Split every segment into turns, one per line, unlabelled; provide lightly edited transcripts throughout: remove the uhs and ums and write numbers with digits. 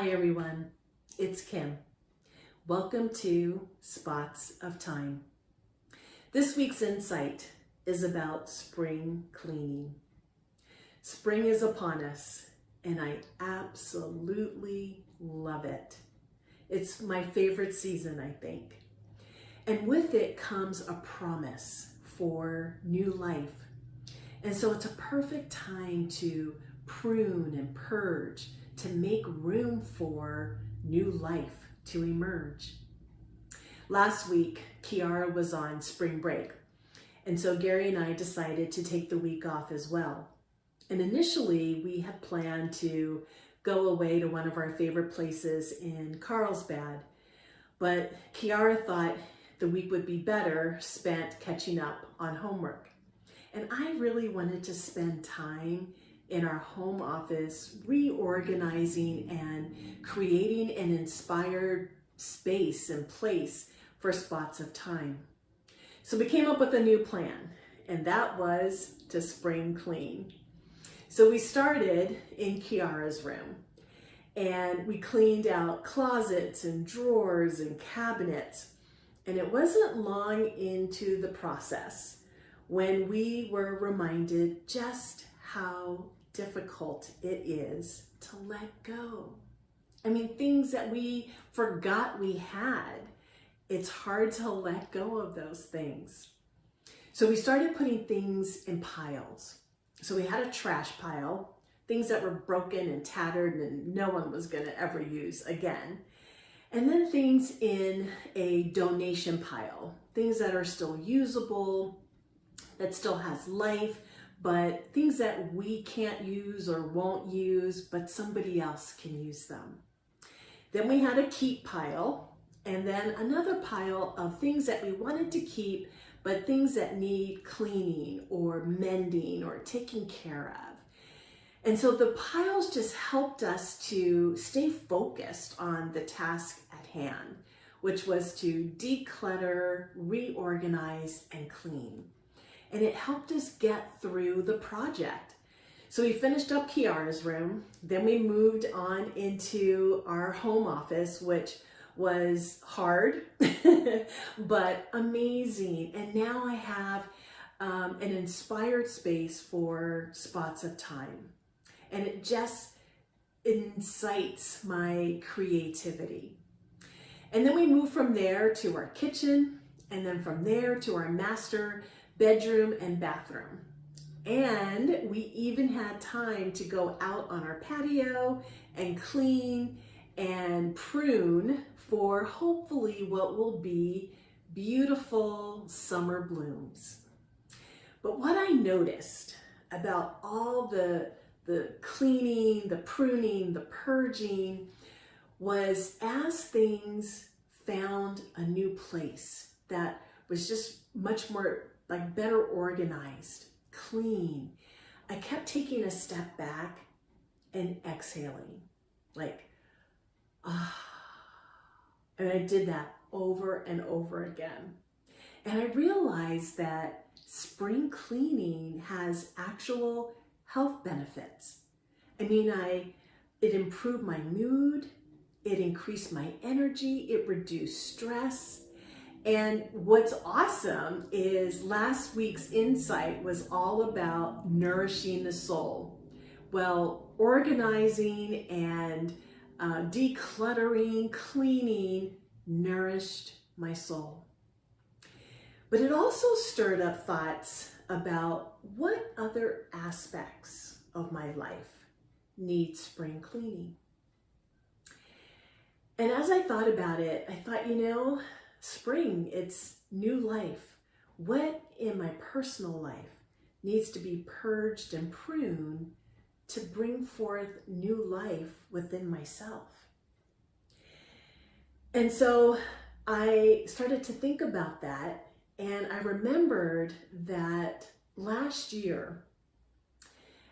Hi everyone, it's Kim. Welcome to Spots of Time. This week's insight is about spring cleaning. Spring is upon us and I absolutely love it. It's my favorite season, I think. And with it comes a promise for new life. And so it's a perfect time to prune and purge, to make room for new life to emerge. Last week, Kiara was on spring break, and so Gary and I decided to take the week off as well. And initially, we had planned to go away to one of our favorite places in Carlsbad, but Kiara thought the week would be better spent catching up on homework. And I really wanted to spend time in our home office, reorganizing and creating an inspired space and place for Spots of Time. So we came up with a new plan, and that was to spring clean. So we started in Kiara's room, and we cleaned out closets and drawers and cabinets. And it wasn't long into the process when we were reminded just how difficult it is to let go. I mean, things that we forgot we had, it's hard to let go of those things. So we started putting things in piles. So we had a trash pile, things that were broken and tattered and no one was going to ever use again. And then things in a donation pile, things that are still usable, that still has life, but things that we can't use or won't use, but somebody else can use them. Then we had a keep pile, and then another pile of things that we wanted to keep, but things that need cleaning or mending or taking care of. And so the piles just helped us to stay focused on the task at hand, which was to declutter, reorganize, and clean. And it helped us get through the project. So we finished up Kiara's room, then we moved on into our home office, which was hard, but amazing. And now I have an inspired space for Spots of Time. And it just incites my creativity. And then we moved from there to our kitchen, and then from there to our master bedroom and bathroom. And we even had time to go out on our patio and clean and prune for hopefully what will be beautiful summer blooms. But what I noticed about all the cleaning, the pruning, the purging, was as things found a new place that was just much more like better organized, clean, I kept taking a step back and exhaling, like, and I did that over and over again. And I realized that spring cleaning has actual health benefits. I mean, it improved my mood, it increased my energy, it reduced stress. And what's awesome is last week's insight was all about nourishing the soul. Well, organizing and decluttering, cleaning nourished my soul. But it also stirred up thoughts about what other aspects of my life need spring cleaning. And as I thought about it, I thought, spring, it's new life. What in my personal life needs to be purged and pruned to bring forth new life within myself? And so I started to think about that, and I remembered that last year,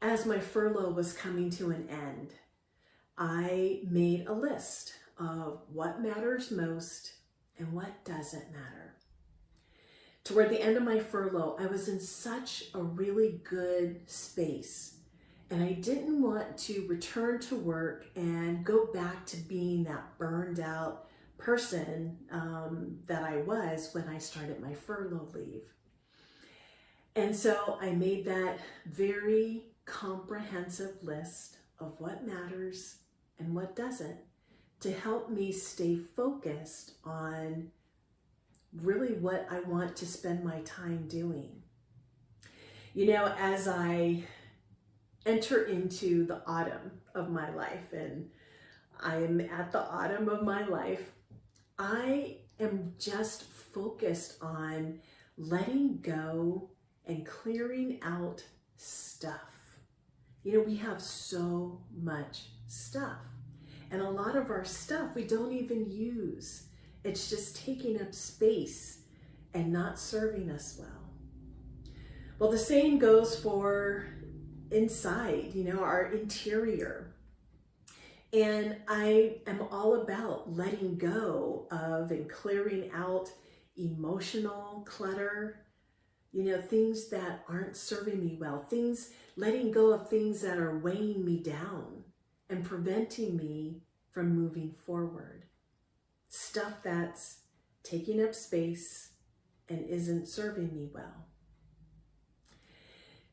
as my furlough was coming to an end, I made a list of what matters most and what doesn't matter. Toward the end of my furlough, I was in such a really good space And I didn't want to return to work and go back to being that burned out person that I was when I started my furlough leave. And so I made that very comprehensive list of what matters and what doesn't to help me stay focused on really what I want to spend my time doing. You know, as I enter into the autumn of my life, and I am at the autumn of my life, I am just focused on letting go and clearing out stuff. You know, we have so much stuff, and a lot of our stuff we don't even use. It's just taking up space and not serving us well. Well, the same goes for inside, you know, our interior. And I am all about letting go of and clearing out emotional clutter, you know, things that aren't serving me well, letting go of things that are weighing me down and preventing me from moving forward. Stuff that's taking up space and isn't serving me well.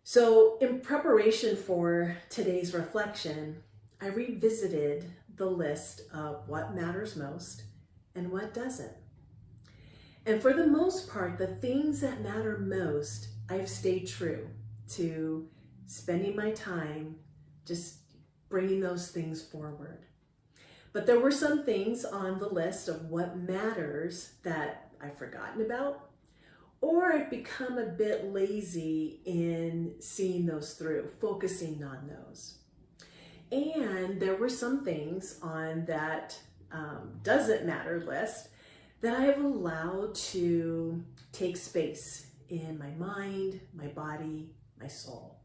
So in preparation for today's reflection, I revisited the list of what matters most and what doesn't. And for the most part, the things that matter most, I've stayed true to spending my time just bringing those things forward. But there were some things on the list of what matters that I've forgotten about, or I've become a bit lazy in seeing those through, focusing on those. And there were some things on that doesn't matter list that I have allowed to take space in my mind, my body, my soul.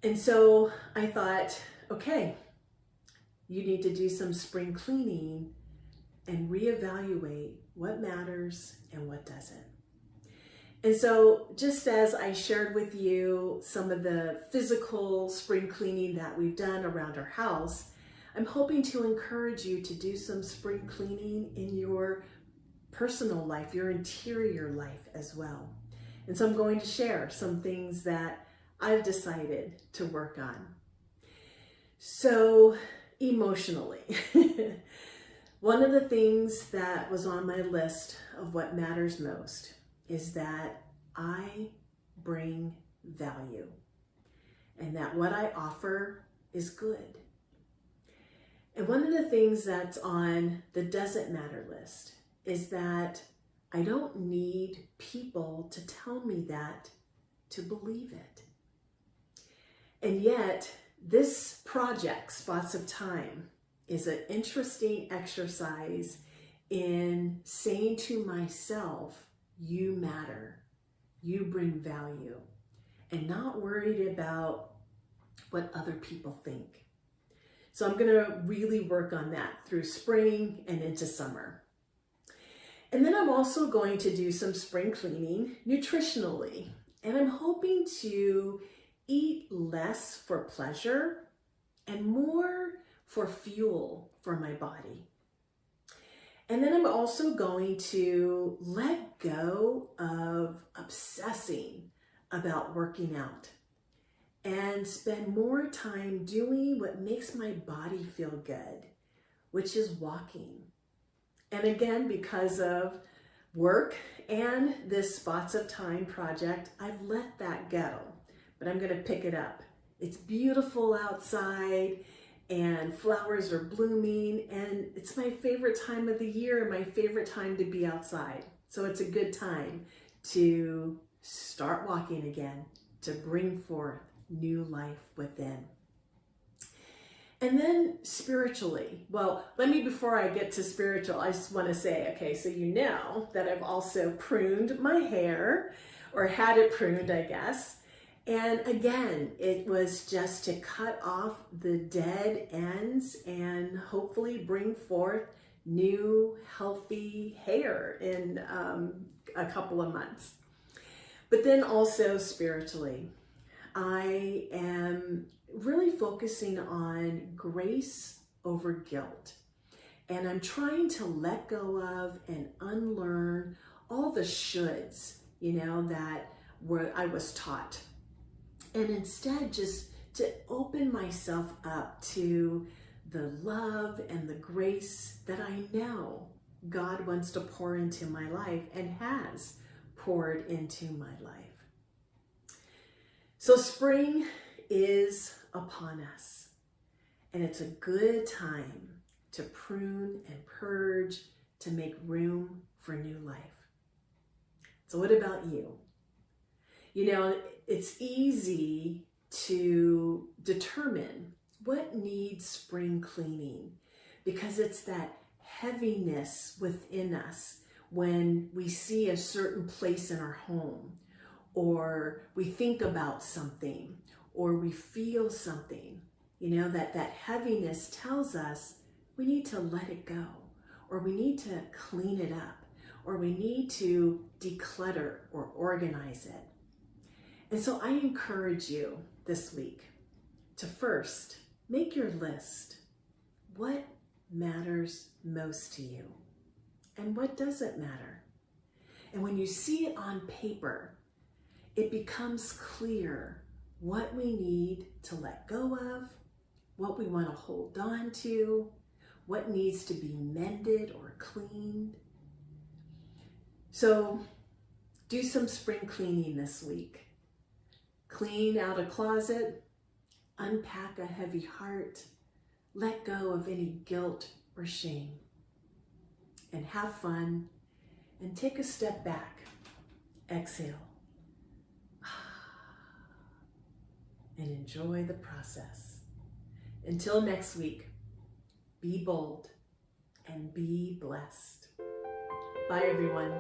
And so I thought, okay, you need to do some spring cleaning and reevaluate what matters and what doesn't. And so just as I shared with you some of the physical spring cleaning that we've done around our house, I'm hoping to encourage you to do some spring cleaning in your personal life, your interior life as well. And so I'm going to share some things that I've decided to work on. So emotionally, one of the things that was on my list of what matters most is that I bring value and that what I offer is good. And one of the things that's on the doesn't matter list is that I don't need people to tell me that to believe it. And yet, this project, Spots of Time, is an interesting exercise in saying to myself, you matter, you bring value, and not worried about what other people think. So I'm gonna really work on that through spring and into summer. And then I'm also going to do some spring cleaning nutritionally. And I'm hoping to eat less for pleasure and more for fuel for my body. And then I'm also going to let go of obsessing about working out and spend more time doing what makes my body feel good, which is walking. And again, because of work and this Spots of Time project, I've let that go, but I'm gonna pick it up. It's beautiful outside and flowers are blooming, and it's my favorite time of the year and my favorite time to be outside. So it's a good time to start walking again, to bring forth new life within. And then spiritually, well, before I get to spiritual, I just want to say, okay, so you know that I've also pruned my hair, or had it pruned, I guess. And again, it was just to cut off the dead ends and hopefully bring forth new, healthy hair in a couple of months. But then also spiritually, I am really focusing on grace over guilt. And I'm trying to let go of and unlearn all the shoulds, that I was taught. And instead just to open myself up to the love and the grace that I know God wants to pour into my life and has poured into my life. So spring is upon us, and it's a good time to prune and purge, to make room for new life. So what about you? It's easy to determine what needs spring cleaning because it's that heaviness within us when we see a certain place in our home, or we think about something, or we feel something, that heaviness tells us we need to let it go, or we need to clean it up, or we need to declutter or organize it. And so I encourage you this week to first make your list. What matters most to you? And what doesn't matter? And when you see it on paper, it becomes clear what we need to let go of, what we want to hold on to, what needs to be mended or cleaned. So do some spring cleaning this week. Clean out a closet, unpack a heavy heart, let go of any guilt or shame, and have fun, and take a step back. Exhale, and enjoy the process. Until next week, be bold and be blessed. Bye, everyone.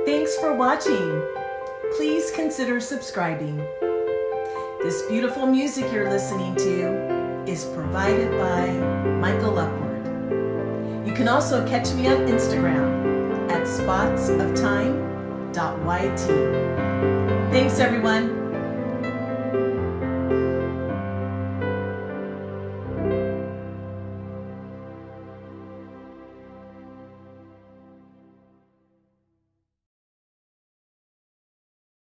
Thanks for watching. Please consider subscribing. This beautiful music you're listening to is provided by Michael Upward. You can also catch me on Instagram at spotsoftime.yt. Thanks, everyone.